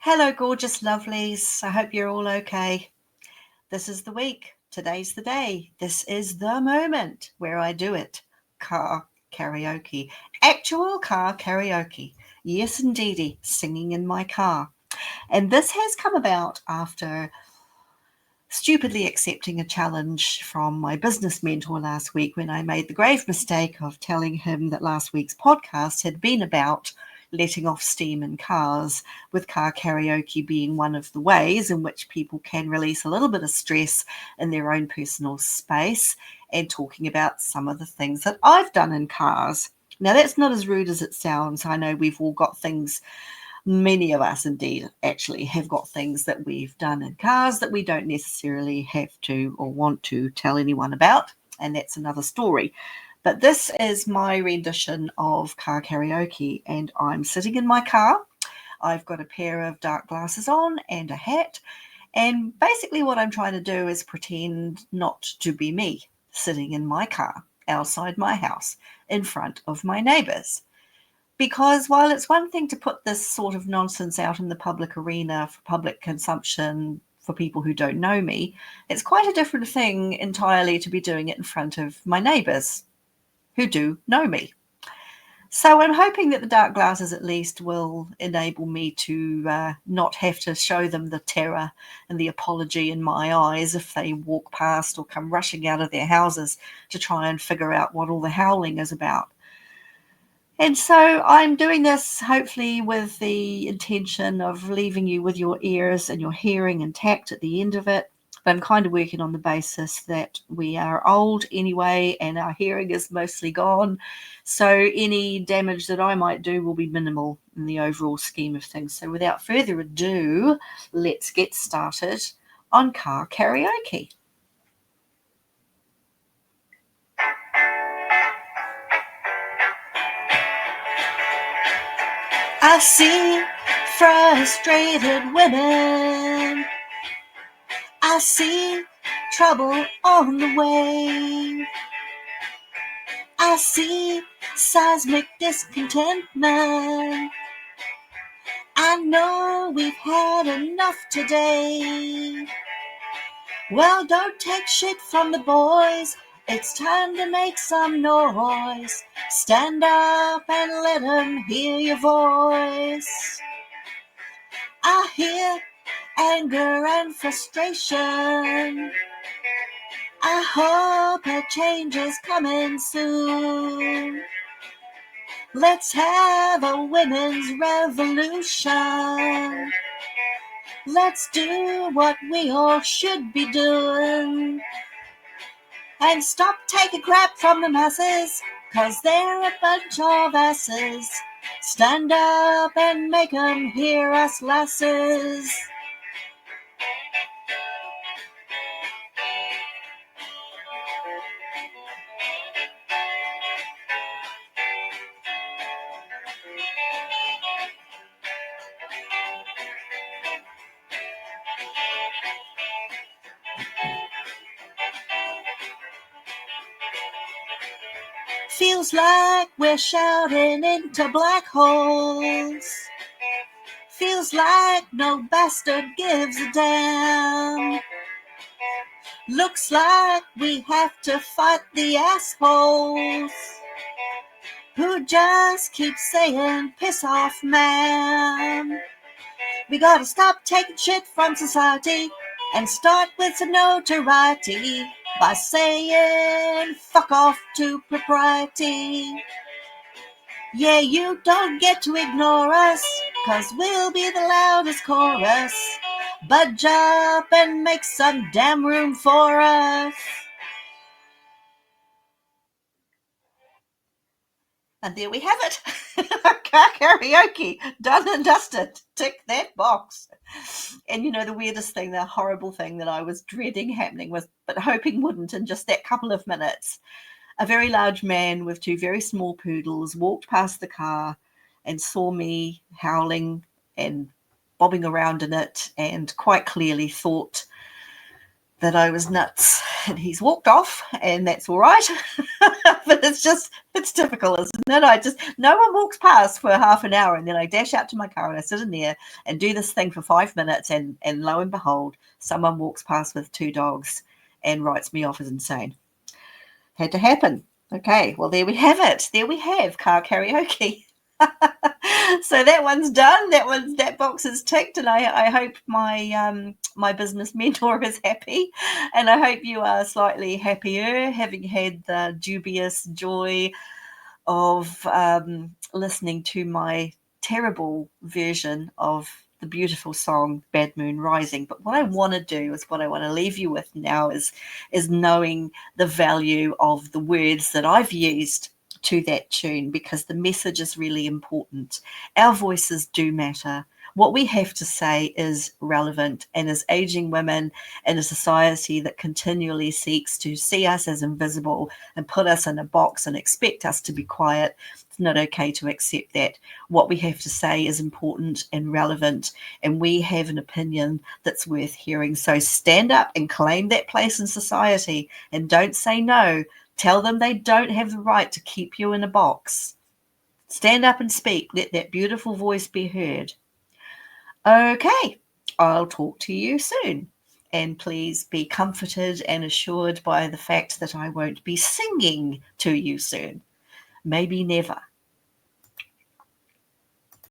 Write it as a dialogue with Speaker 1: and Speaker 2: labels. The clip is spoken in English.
Speaker 1: Hello, gorgeous lovelies. I hope you're all okay. This is the week. Today's the day. This is the moment where I do it. Car karaoke. Actual car karaoke. Yes, indeedy. Singing in my car. And this has come about after stupidly accepting a challenge from my business mentor last week when I made the grave mistake of telling him that last week's podcast had been about letting off steam in cars, with car karaoke being one of the ways in which people can release a little bit of stress in their own personal space, and talking about some of the things that I've done in cars. Now, that's not as rude as it sounds. I know we've all got things. Many of us, indeed, actually have got things that we've done in cars that we don't necessarily have to or want to tell anyone about, and that's another story. But this is my rendition of car karaoke, and I'm sitting in my car. I've got a pair of dark glasses on and a hat, and basically what I'm trying to do is pretend not to be me sitting in my car outside my house in front of my neighbours. Because while it's one thing to put this sort of nonsense out in the public arena for public consumption for people who don't know me, it's quite a different thing entirely to be doing it in front of my neighbours who do know me. So I'm hoping that the dark glasses at least will enable me to not have to show them the terror and the apology in my eyes if they walk past or come rushing out of their houses to try and figure out what all the howling is about. And so I'm doing this hopefully with the intention of leaving you with your ears and your hearing intact at the end of it. But I'm kind of working on the basis that we are old anyway and our hearing is mostly gone. So any damage that I might do will be minimal in the overall scheme of things. So without further ado, let's get started on car karaoke. I see frustrated women. I see trouble on the way. I see seismic discontentment. I know we've had enough today. Well, don't take shit from the boys. It's time to make some noise. Stand up and let 'em hear your voice. I hear anger and frustration. I hope a change is coming soon. Let's have a women's revolution. Let's do what we all should be doing. And stop taking crap from the masses, 'cause they're a bunch of asses. Stand up and make 'em hear us lasses. Feels like we're shouting into black holes. Feels like no bastard gives a damn. Looks like we have to fight the assholes who just keep saying piss off, man. We gotta stop taking shit from society and start with some notoriety by saying fuck off to propriety. Yeah, you don't get to ignore us, 'cause we'll be the loudest chorus. Budge up and make some damn room for us. And there we have it. Car karaoke, done and dusted. Tick that box. And you know, the weirdest thing, the horrible thing that I was dreading happening was, but hoping wouldn't in just that couple of minutes, a very large man with two very small poodles walked past the car and saw me howling and bobbing around in it, and quite clearly thought that I was nuts, and he's walked off, and that's all right. But it's typical, isn't it? No one walks past for half an hour, and then I dash out to my car and I sit in there and do this thing for 5 minutes, and lo and behold, someone walks past with 2 dogs and writes me off as insane. Had to happen. Okay, well, there we have it. There we have car karaoke. So that one's done. That box is ticked, and I hope my business mentor is happy, and I hope you are slightly happier, having had the dubious joy of listening to my terrible version of the beautiful song Bad Moon Rising. But what I want to do is, what I want to leave you with now is knowing the value of the words that I've used to that tune, because the message is really important. Our voices do matter. What we have to say is relevant, and as aging women in a society that continually seeks to see us as invisible and put us in a box and expect us to be quiet, it's not okay to accept that. What we have to say is important and relevant, and we have an opinion that's worth hearing. So stand up and claim that place in society, and don't say no. Tell them they don't have the right to keep you in a box. Stand up and speak. Let that beautiful voice be heard. Okay, I'll talk to you soon. And please be comforted and assured by the fact that I won't be singing to you soon. Maybe never.